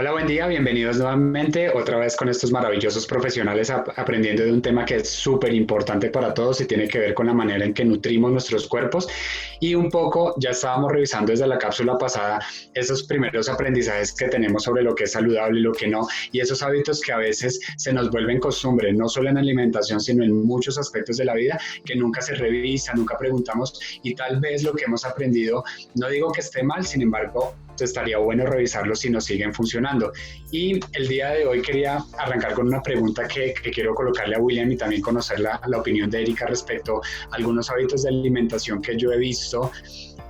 Hola, buen día, bienvenidos nuevamente, otra vez con estos maravillosos profesionales aprendiendo de un tema que es súper importante para todos y tiene que ver con la manera en que nutrimos nuestros cuerpos. Y un poco, ya estábamos revisando desde la cápsula pasada esos primeros aprendizajes que tenemos sobre lo que es saludable y lo que no, y esos hábitos que a veces se nos vuelven costumbre, no solo en alimentación, sino en muchos aspectos de la vida, que nunca se revisa, nunca preguntamos, y tal vez lo que hemos aprendido, no digo que esté mal, sin embargo, estaría bueno revisarlo si nos siguen funcionando. Y el día de hoy quería arrancar con una pregunta que quiero colocarle a William y también conocer la opinión de Erika respecto a algunos hábitos de alimentación que yo he visto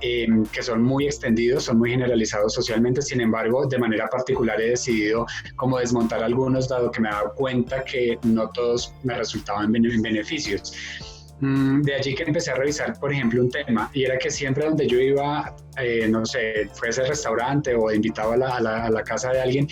que son muy extendidos, son muy generalizados socialmente. Sin embargo, de manera particular he decidido como desmontar algunos, dado que me he dado cuenta que no todos me resultaban beneficios. De allí que empecé a revisar, por ejemplo, un tema, y era que siempre donde yo iba, no sé, fuese al restaurante o invitado a la casa de alguien,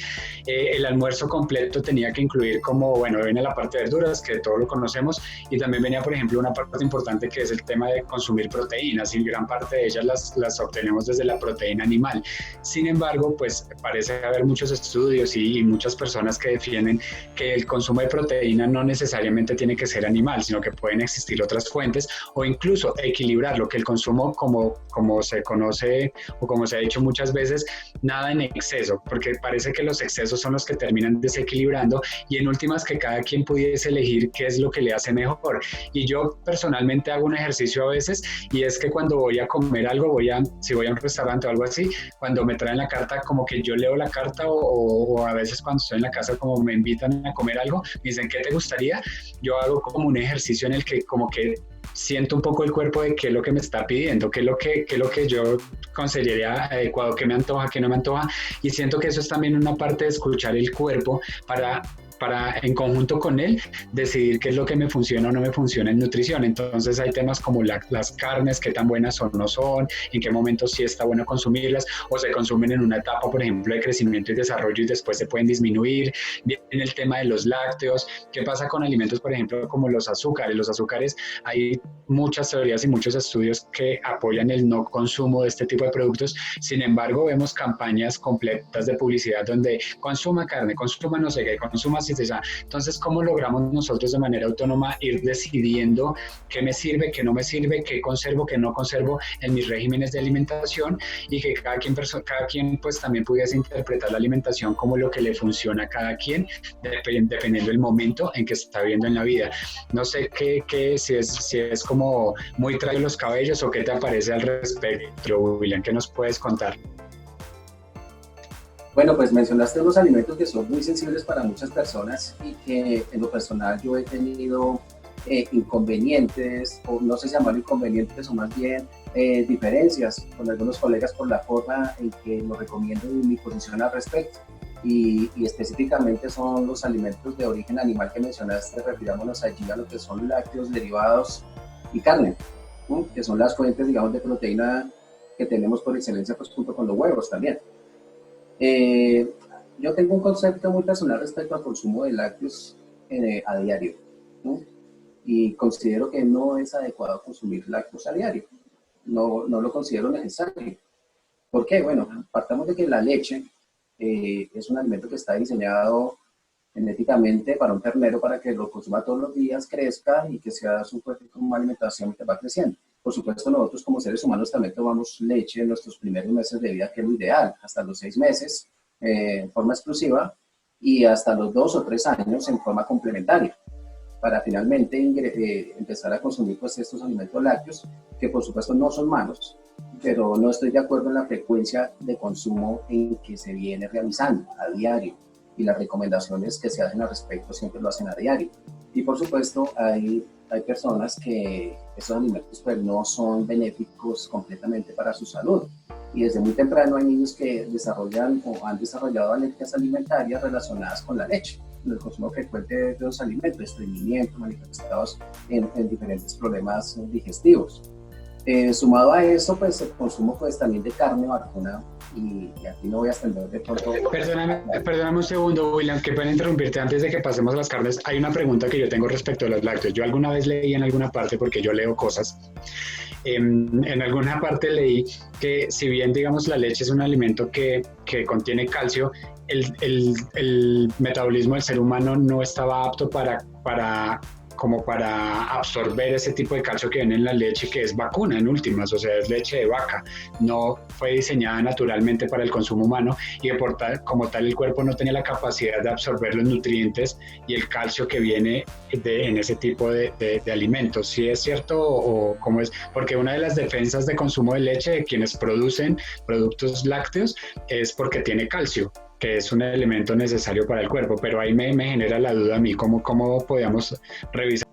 el almuerzo completo tenía que incluir como, bueno, viene la parte de verduras, que todos lo conocemos, y también venía, por ejemplo, una parte importante que es el tema de consumir proteínas, y gran parte de ellas las obtenemos desde la proteína animal. Sin embargo, pues parece haber muchos estudios y muchas personas que defienden que el consumo de proteína no necesariamente tiene que ser animal, sino que pueden existir otras fuentes o incluso equilibrarlo, que el consumo como se conoce o como se ha dicho muchas veces, nada en exceso, porque parece que los excesos son los que terminan desequilibrando y en últimas que cada quien pudiese elegir qué es lo que le hace mejor. Y yo personalmente hago un ejercicio a veces y es que cuando voy a comer algo, si voy a un restaurante o algo así, cuando me traen la carta como que yo leo la carta o a veces cuando estoy en la casa como me invitan a comer algo, me dicen ¿qué te gustaría? Yo hago como un ejercicio en el que como que siento un poco el cuerpo de qué es lo que me está pidiendo, qué es lo que yo consideraría adecuado, qué me antoja, qué no me antoja, y siento que eso es también una parte de escuchar el cuerpo para en conjunto con él decidir qué es lo que me funciona o no me funciona en nutrición. Entonces hay temas como las carnes, qué tan buenas son o no son, en qué momentos sí está bueno consumirlas o se consumen en una etapa, por ejemplo, de crecimiento y desarrollo y después se pueden disminuir. Viene el tema de los lácteos, qué pasa con alimentos, por ejemplo, como los azúcares. Los azúcares, hay muchas teorías y muchos estudios que apoyan el no consumo de este tipo de productos. Sin embargo, vemos campañas completas de publicidad donde consuma carne, consuma no sé qué, consuma así. Entonces, ¿cómo logramos nosotros de manera autónoma ir decidiendo qué me sirve, qué no me sirve, qué conservo, qué no conservo en mis regímenes de alimentación y que cada quien pues también pudiese interpretar la alimentación como lo que le funciona a cada quien, dependiendo del momento en que está viviendo en la vida? No sé si es como muy traído los cabellos o qué te parece al respecto, William, ¿qué nos puedes contar? Bueno, pues mencionaste unos alimentos que son muy sensibles para muchas personas y que en lo personal yo he tenido inconvenientes, o no sé si llamarlo inconvenientes o más bien diferencias con algunos colegas por la forma en que lo recomiendo y mi posición al respecto. Y específicamente son los alimentos de origen animal que mencionaste, refiriéndonos allí a lo que son lácteos, derivados y carne, ¿no? Que son las fuentes, digamos, de proteína que tenemos por excelencia, pues junto con los huevos también. Eh, yo tengo un concepto muy personal respecto al consumo de lácteos a diario, ¿no? Y considero que no es adecuado consumir lácteos a diario. No lo considero necesario. ¿Por qué? Bueno, partamos de que la leche es un alimento que está diseñado genéticamente para un ternero para que lo consuma todos los días, crezca y que sea su fuente como alimentación que va creciendo. Por supuesto, nosotros como seres humanos también tomamos leche en nuestros primeros meses de vida, que es lo ideal, hasta los 6 meses en forma exclusiva y hasta los 2 o 3 años en forma complementaria, para finalmente empezar a consumir pues, estos alimentos lácteos, que por supuesto no son malos, pero no estoy de acuerdo en la frecuencia de consumo en que se viene realizando a diario, y las recomendaciones que se hacen al respecto siempre lo hacen a diario. Y por supuesto hay personas que estos alimentos pues, no son benéficos completamente para su salud. Y desde muy temprano hay niños que desarrollan o han desarrollado alergias alimentarias relacionadas con la leche, el consumo frecuente de los alimentos, estreñimiento, manifestados en diferentes problemas digestivos. Sumado a eso, pues el consumo pues, también de carne vacuna, y aquí no voy a extender de pronto. Perdóname un segundo, William, que puedo interrumpirte antes de que pasemos a las carnes. Hay una pregunta que yo tengo respecto a los lácteos. Yo alguna vez leí en alguna parte, porque yo leo cosas, en alguna parte leí que si bien, digamos, la leche es un alimento que contiene calcio, el metabolismo del ser humano no estaba apto como para absorber ese tipo de calcio que viene en la leche, que es vacuna en últimas, o sea, es leche de vaca. No fue diseñada naturalmente para el consumo humano y como tal el cuerpo no tenía la capacidad de absorber los nutrientes y el calcio que viene en ese tipo de alimentos. ¿Sí es cierto o cómo es? Porque una de las defensas de consumo de leche de quienes producen productos lácteos es porque tiene calcio, que es un elemento necesario para el cuerpo, pero ahí me genera la duda a mí, ¿cómo podíamos revisar?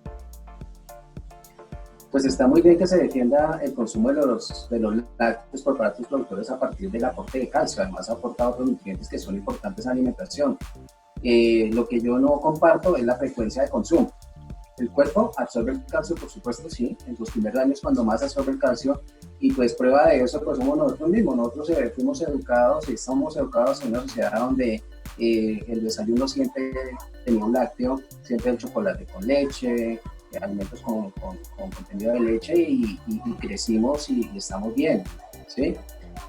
Pues está muy bien que se defienda el consumo de los lácteos por parte de los productores a partir del aporte de calcio. Además, aporta otros nutrientes que son importantes en la alimentación. Lo que yo no comparto es la frecuencia de consumo. El cuerpo absorbe el calcio, por supuesto, sí, en los primeros años cuando más absorbe el calcio, y pues prueba de eso pues somos nosotros mismos. Nosotros fuimos educados y somos educados en una sociedad donde el desayuno siempre tenía un lácteo, siempre el chocolate con leche, alimentos con contenido de leche, y crecimos y estamos bien, ¿sí?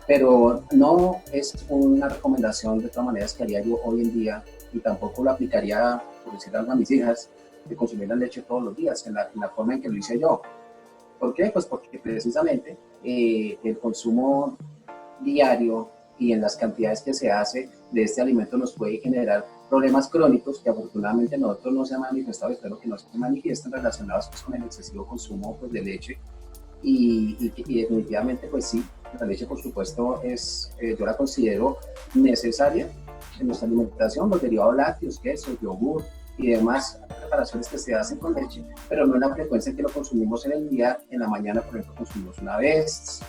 Pero no es una recomendación de todas maneras que haría yo hoy en día, y tampoco lo aplicaría, por decir algo, a mis hijas, de consumir la leche todos los días, en la forma en que lo hice yo. ¿Por qué? Pues porque precisamente el consumo diario y en las cantidades que se hace de este alimento nos puede generar problemas crónicos que afortunadamente nosotros no se han manifestado, espero que no se manifiesten, relacionados pues, con el excesivo consumo pues, de leche, y definitivamente pues sí, la leche por supuesto yo la considero necesaria en nuestra alimentación, los derivados lácteos, queso, yogur y demás preparaciones que se hacen con leche, pero no en la frecuencia que lo consumimos en el día. En la mañana, por ejemplo, consumimos una vez,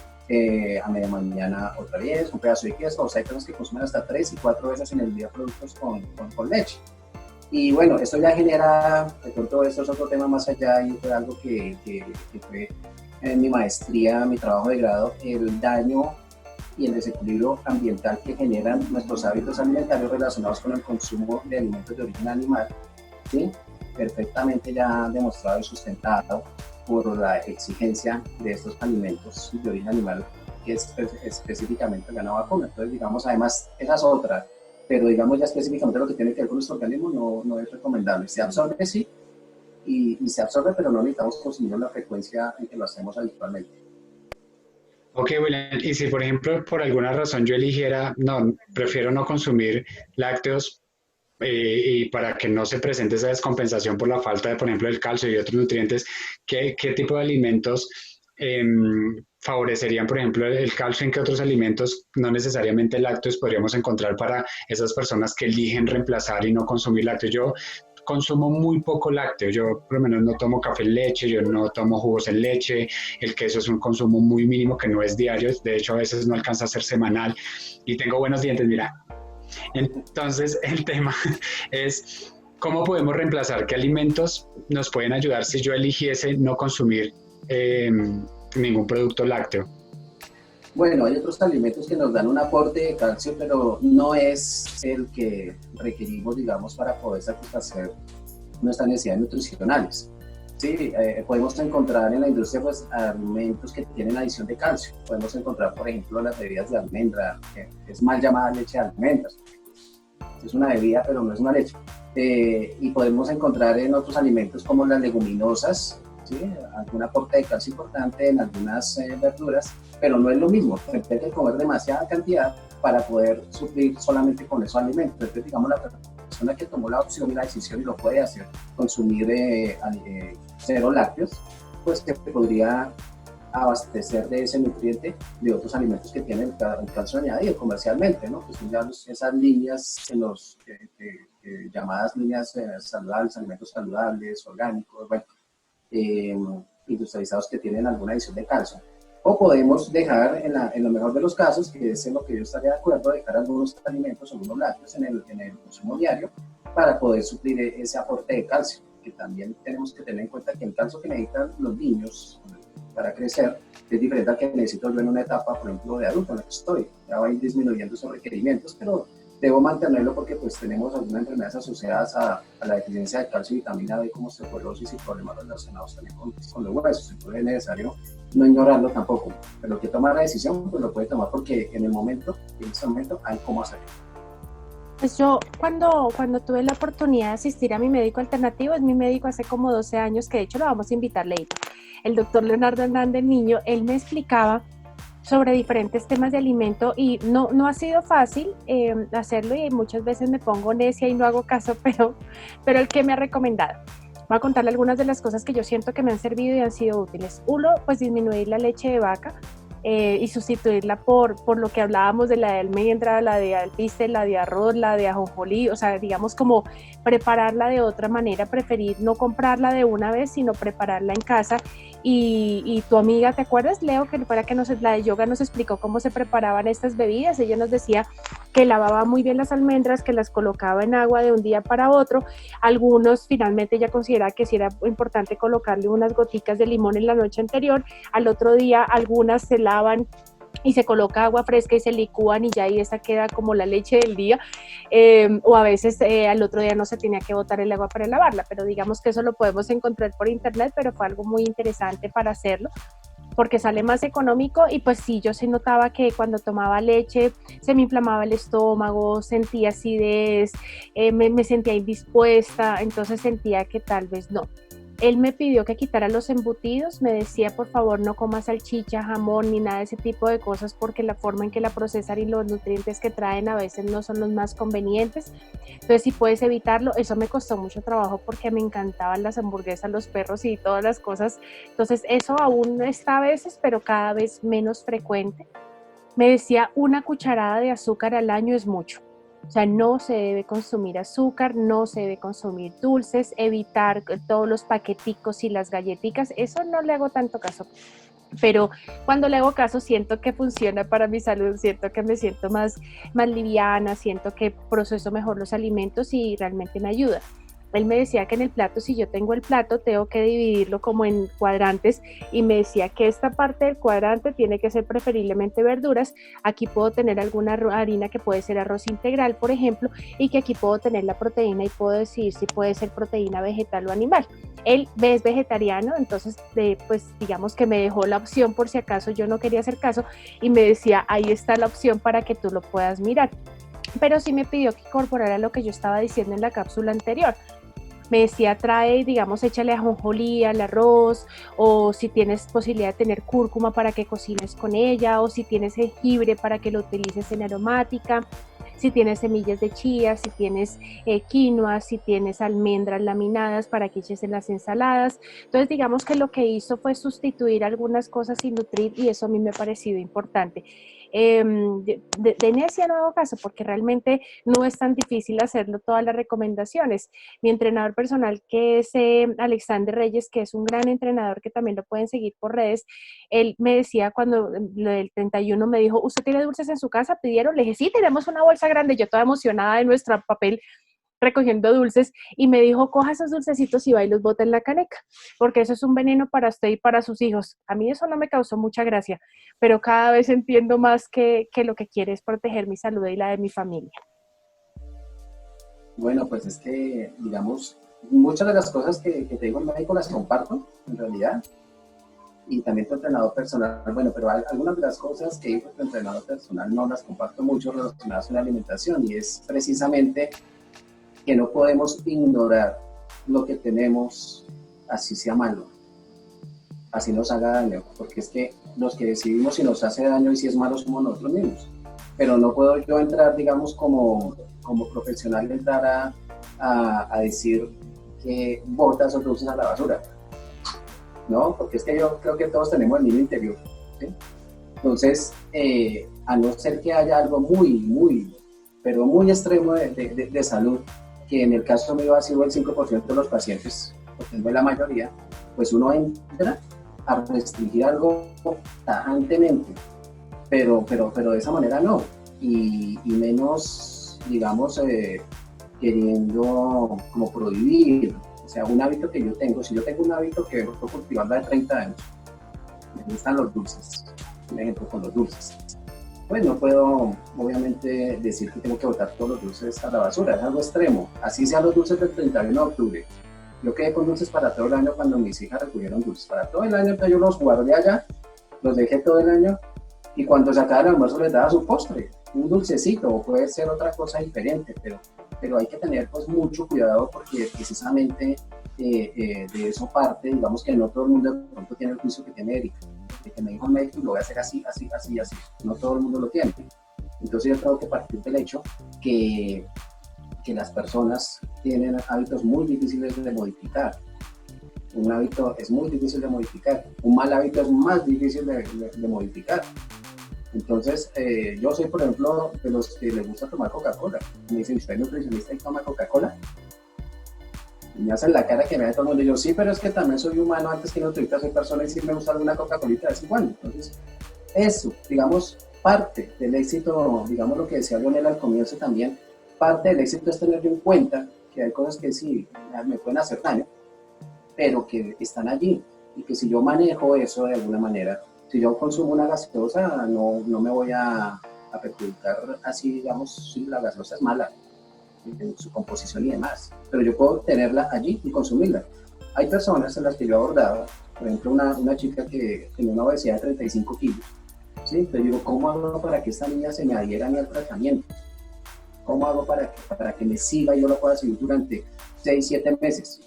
a media mañana otra vez, un pedazo de queso, o sea, hay personas que consumen hasta 3 y 4 veces en el día productos con leche. Y bueno, esto ya genera, de pronto esto es otro tema más allá, y fue algo que fue en mi maestría, mi trabajo de grado, el daño y el desequilibrio ambiental que generan nuestros hábitos alimentarios relacionados con el consumo de alimentos de origen animal, ¿sí? Perfectamente ya demostrado y sustentado por la exigencia de estos alimentos de origen animal, que es específicamente el ganado vacuno. Entonces, digamos, además, esa es otra, pero digamos ya específicamente lo que tiene que ver con nuestro organismo no es recomendable. Se absorbe, sí, y se absorbe, pero no necesitamos consumir la frecuencia en que lo hacemos habitualmente. Ok, William, y si por ejemplo por alguna razón yo eligiera, no, prefiero no consumir lácteos y para que no se presente esa descompensación por la falta de, por ejemplo, el calcio y otros nutrientes, ¿qué tipo de alimentos favorecerían, por ejemplo, el calcio? ¿En qué otros alimentos, no necesariamente lácteos, podríamos encontrar para esas personas que eligen reemplazar y no consumir lácteos? Yo consumo muy poco lácteo, yo por lo menos no tomo café en leche, yo no tomo jugos en leche, el queso es un consumo muy mínimo que no es diario, de hecho a veces no alcanza a ser semanal y tengo buenos dientes, mira. Entonces el tema es cómo podemos reemplazar, qué alimentos nos pueden ayudar si yo eligiese no consumir ningún producto lácteo. Bueno, hay otros alimentos que nos dan un aporte de calcio, pero no es el que requerimos, digamos, para poder satisfacer nuestras necesidades nutricionales. Sí, podemos encontrar en la industria pues, alimentos que tienen adición de calcio. Podemos encontrar, por ejemplo, las bebidas de almendra, que es mal llamada leche de almendras. Es una bebida, pero no es una leche. Y podemos encontrar en otros alimentos como las leguminosas, ¿sí? Algún aporte de calcio importante en algunas verduras, pero no es lo mismo. Hay que comer demasiada cantidad para poder suplir solamente con esos alimentos. Entonces, digamos, la persona que tomó la opción y la decisión y lo puede hacer, consumir cero lácteos, pues que podría abastecer de ese nutriente de otros alimentos que tienen el calcio añadido comercialmente, ¿no? Que son ya esas líneas llamadas líneas saludables, alimentos saludables, orgánicos, bueno, industrializados que tienen alguna adición de calcio. O podemos dejar, en lo mejor de los casos, que es en lo que yo estaría de acuerdo, dejar algunos alimentos, algunos lácteos en el consumo diario para poder suplir ese aporte de calcio, que también tenemos que tener en cuenta que el calcio que necesitan los niños para crecer es diferente al que necesito yo en una etapa, por ejemplo, de adulto en la que estoy. Ya va a ir disminuyendo esos requerimientos, pero debo mantenerlo porque pues tenemos algunas enfermedades asociadas a la deficiencia de calcio y vitamina D, como osteoporosis y problemas relacionados también con los huesos. Entonces es necesario no ignorarlo tampoco, pero el que toma la decisión pues lo puede tomar porque en ese momento hay cómo hacerlo. Pues yo cuando tuve la oportunidad de asistir a mi médico alternativo, es mi médico hace como 12 años, que de hecho lo vamos a invitar, Leito, el doctor Leonardo Hernández Niño, él me explicaba sobre diferentes temas de alimento y no ha sido fácil hacerlo y muchas veces me pongo necia y no hago caso, pero el que me ha recomendado. Voy a contarle algunas de las cosas que yo siento que me han servido y han sido útiles. Uno, pues disminuir la leche de vaca y sustituirla por lo que hablábamos de la de almendra, la de alpiste, la de arroz, la de ajonjolí, o sea, digamos como prepararla de otra manera, preferir no comprarla de una vez, sino prepararla en casa. Y tu amiga, ¿te acuerdas, Leo, que para que la de yoga nos explicó cómo se preparaban estas bebidas? Ella nos decía que lavaba muy bien las almendras, que las colocaba en agua de un día para otro. Algunos finalmente ella considera que sí era importante colocarle unas goticas de limón en la noche anterior, al otro día algunas se lavan y se coloca agua fresca y se licúan y ya ahí esa queda como la leche del día, o a veces al otro día no se tenía que botar el agua para lavarla, pero digamos que eso lo podemos encontrar por internet, pero fue algo muy interesante para hacerlo porque sale más económico y pues sí, yo sí notaba que cuando tomaba leche se me inflamaba el estómago, sentía acidez, me sentía indispuesta, entonces sentía que tal vez no. Él me pidió que quitara los embutidos, me decía por favor no comas salchicha, jamón ni nada de ese tipo de cosas porque la forma en que la procesan y los nutrientes que traen a veces no son los más convenientes. Entonces si puedes evitarlo, eso me costó mucho trabajo porque me encantaban las hamburguesas, los perros y todas las cosas. Entonces eso aún está a veces, pero cada vez menos frecuente. Me decía una cucharada de azúcar al año es mucho. O sea, no se debe consumir azúcar, no se debe consumir dulces, evitar todos los paqueticos y las galletitas, eso no le hago tanto caso. Pero cuando le hago caso siento que funciona para mi salud, siento que me siento más liviana, siento que proceso mejor los alimentos y realmente me ayuda. Él me decía que en el plato, si yo tengo el plato, tengo que dividirlo como en cuadrantes y me decía que esta parte del cuadrante tiene que ser preferiblemente verduras. Aquí puedo tener alguna harina que puede ser arroz integral, por ejemplo, y que aquí puedo tener la proteína y puedo decidir si puede ser proteína vegetal o animal. Él es vegetariano, entonces pues digamos que me dejó la opción por si acaso yo no quería hacer caso y me decía, ahí está la opción para que tú lo puedas mirar. Pero sí me pidió que incorporara lo que yo estaba diciendo en la cápsula anterior. Me decía, trae, digamos, échale ajonjolí al arroz, o si tienes posibilidad de tener cúrcuma para que cocines con ella, o si tienes jengibre para que lo utilices en aromática, si tienes semillas de chía, si tienes quinoa, si tienes almendras laminadas para que eches en las ensaladas. Entonces, digamos que lo que hizo fue sustituir algunas cosas sin nutrir y eso a mí me ha parecido importante. De necia no hago caso porque realmente no es tan difícil hacerlo todas las recomendaciones. Mi entrenador personal, que es Alexander Reyes, que es un gran entrenador que también lo pueden seguir por redes, él me decía cuando lo del 31 me dijo, ¿usted tiene dulces en su casa? ¿Pidieron? Le dije, sí, tenemos una bolsa grande, yo toda emocionada de nuestro papel recogiendo dulces y me dijo, coja esos dulcecitos y va y los bota en la caneca, porque eso es un veneno para usted y para sus hijos. A mí eso no me causó mucha gracia, pero cada vez entiendo más que lo que quiere es proteger mi salud y la de mi familia. Bueno, pues es que, digamos, muchas de las cosas que te digo en México las comparto, en realidad, y también tu entrenador personal, bueno, pero algunas de las cosas que dijo tu entrenador personal no las comparto mucho relacionadas con la alimentación, y es precisamente que no podemos ignorar lo que tenemos, así sea malo, así nos haga daño, porque es que los que decidimos si nos hace daño y si es malo somos nosotros mismos. Pero no puedo yo entrar, digamos, como profesional, entrar a decir que botas o dulces a la basura, ¿no? Porque es que yo creo que todos tenemos el niño interior, ¿sí? Entonces, a no ser que haya algo muy, pero muy extremo de salud, que en el caso mío ha sido el 5% de los pacientes, porque no es la mayoría, pues uno entra a restringir algo tajantemente, pero de esa manera no, y menos, digamos, queriendo como prohibir, o sea, un hábito que yo tengo, si yo tengo un hábito que vengo cultivando de 30 años, me gustan los dulces, un ejemplo con los dulces, pues no puedo, obviamente, decir que tengo que botar todos los dulces a la basura, es algo extremo. Así sean los dulces del 31 de octubre. Yo quedé con dulces para todo el año cuando mis hijas recogieron dulces para todo el año, entonces yo los guardé allá, los dejé todo el año, y cuando se acababa el almuerzo les daba su postre. un dulcecito o puede ser otra cosa diferente, pero hay que tener pues mucho cuidado porque precisamente de eso parte, digamos que no todo el mundo de pronto tiene el juicio que tiene Erika, de que me dijo un médico y lo voy a hacer así, así, así, así, no todo el mundo lo tiene. Entonces yo tengo que partir del hecho que las personas tienen hábitos muy difíciles de modificar. Un hábito es muy difícil de modificar, un mal hábito es más difícil de modificar. Entonces, yo soy, por ejemplo, de los que les gusta tomar Coca-Cola. Me dicen, ¿usted es nutricionista y toma Coca-Cola? Y me hacen la cara que me da todo el mundo. Y yo, sí, pero es que también soy humano, antes que nutricionista soy persona y sí me gusta alguna Coca-Colita de vez en cuando. Entonces, eso, digamos, parte del éxito, digamos lo que decía Leonel al comienzo también, parte del éxito es tener en cuenta que hay cosas que sí me pueden hacer daño, pero que están allí y que si yo manejo eso de alguna manera, si yo consumo una gaseosa, no me voy a perjudicar así, digamos, si la gaseosa es mala en su composición y demás, pero yo puedo tenerla allí y consumirla. Hay personas en las que yo he abordado, por ejemplo, una chica que tenía una obesidad de 35 kilos, ¿sí? Pero digo, ¿cómo hago para que esta niña se me adhiera a mí al tratamiento? ¿Cómo hago para que me siga y yo lo pueda seguir durante 6, 7 meses?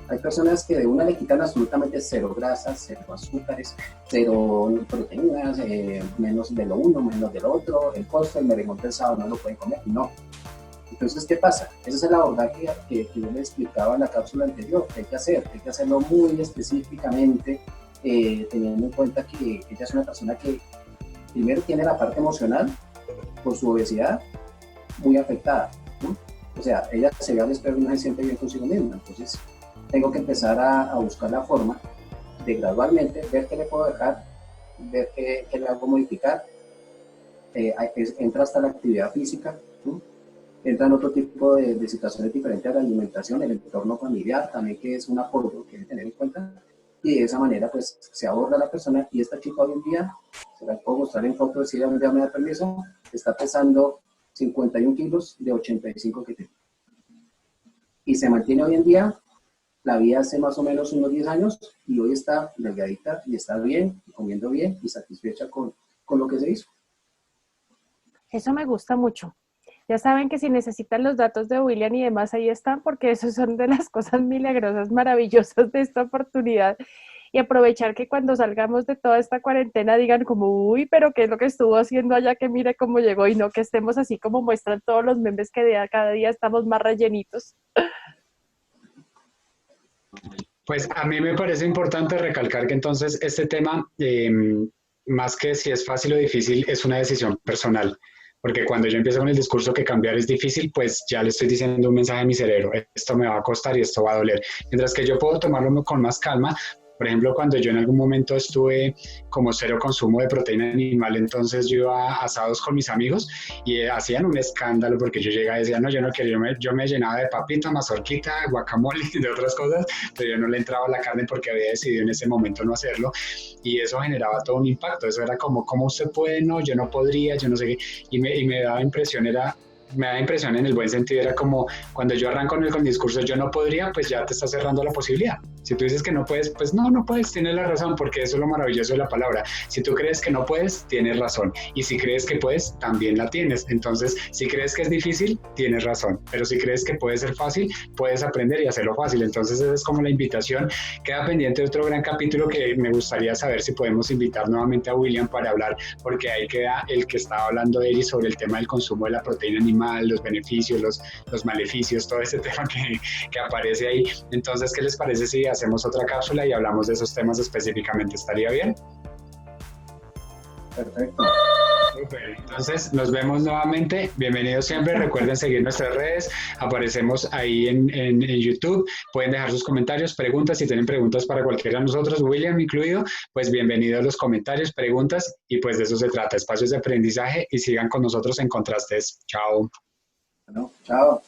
Hay personas que de una le quitan absolutamente cero grasas, cero azúcares, cero proteínas, menos de lo uno, menos del otro, el postre, el merengón del sábado no lo pueden comer, no. Entonces, ¿qué pasa? Ese es el abordaje que yo le explicaba en la cápsula anterior, que hay que hacer, hay que hacerlo muy específicamente, teniendo en cuenta que ella es una persona que primero tiene la parte emocional por su obesidad muy afectada, ¿no? O sea, ella se ve al espejo y no se siente bien consigo misma, entonces tengo que empezar a buscar la forma de gradualmente ver qué le puedo dejar, ver qué le hago modificar, entra hasta la actividad física, ¿no? Entran otro tipo de situaciones diferentes a la alimentación, el entorno familiar también, que es un apoyo que hay que tener en cuenta, y de esa manera pues se aborda la persona. Y esta chica hoy en día, se la puedo mostrar en fotos si ella un día me da permiso, está pesando 51 kilos de 85 que tiene. Y se mantiene hoy en día, la vi hace más o menos unos 10 años, y hoy está delgadita y está bien, comiendo bien y satisfecha con lo que se hizo. Eso me gusta mucho. Ya saben que si necesitan los datos de William y demás, ahí están, porque esos son de las cosas milagrosas, maravillosas de esta oportunidad. Y aprovechar que cuando salgamos de toda esta cuarentena digan como, uy, pero ¿qué es lo que estuvo haciendo allá? Que mire cómo llegó, y no que estemos así como muestran todos los memes que cada día estamos más rellenitos. Pues a mí me parece importante recalcar que entonces este tema, más que si es fácil o difícil, es una decisión personal. Porque cuando yo empiezo con el discurso que cambiar es difícil, pues ya le estoy diciendo un mensaje a mi cerebro, esto me va a costar y esto va a doler. Mientras que yo puedo tomarlo con más calma. Por ejemplo, cuando yo en algún momento estuve como cero consumo de proteína animal, entonces yo iba a asados con mis amigos y hacían un escándalo porque yo llegaba y decía, no, yo no quiero, yo me llenaba de papita, mazorquita, guacamole y de otras cosas, pero yo no le entraba a la carne porque había decidido en ese momento no hacerlo, y eso generaba todo un impacto. Eso era como, ¿cómo usted puede? No, yo no podría, yo no sé qué, y me daba impresión, me da impresión en el buen sentido, era como cuando yo arranco con el discurso yo no podría, pues ya te está cerrando la posibilidad. Si tú dices que no puedes, pues no puedes, tienes la razón, porque eso es lo maravilloso de la palabra. Si tú crees que no puedes, tienes razón, y si crees que puedes, también la tienes. Entonces, si crees que es difícil, tienes razón, pero si crees que puede ser fácil, puedes aprender y hacerlo fácil. Entonces, esa es como la invitación. Queda pendiente otro gran capítulo que me gustaría saber si podemos invitar nuevamente a William para hablar, porque ahí queda el que estaba hablando Eri sobre el tema del consumo de la proteína animal, los beneficios, los maleficios, todo ese tema que aparece ahí. Entonces, ¿qué les parece si hacemos otra cápsula y hablamos de esos temas específicamente? ¿Estaría bien? Perfecto. Super. Entonces, nos vemos nuevamente. Bienvenidos siempre. Recuerden seguir nuestras redes. Aparecemos ahí en YouTube. Pueden dejar sus comentarios, preguntas. Si tienen preguntas para cualquiera de nosotros, William incluido, pues bienvenidos a los comentarios, preguntas. Y pues de eso se trata, espacios de aprendizaje. Y sigan con nosotros en Contrastes. Chao. Bueno, chao.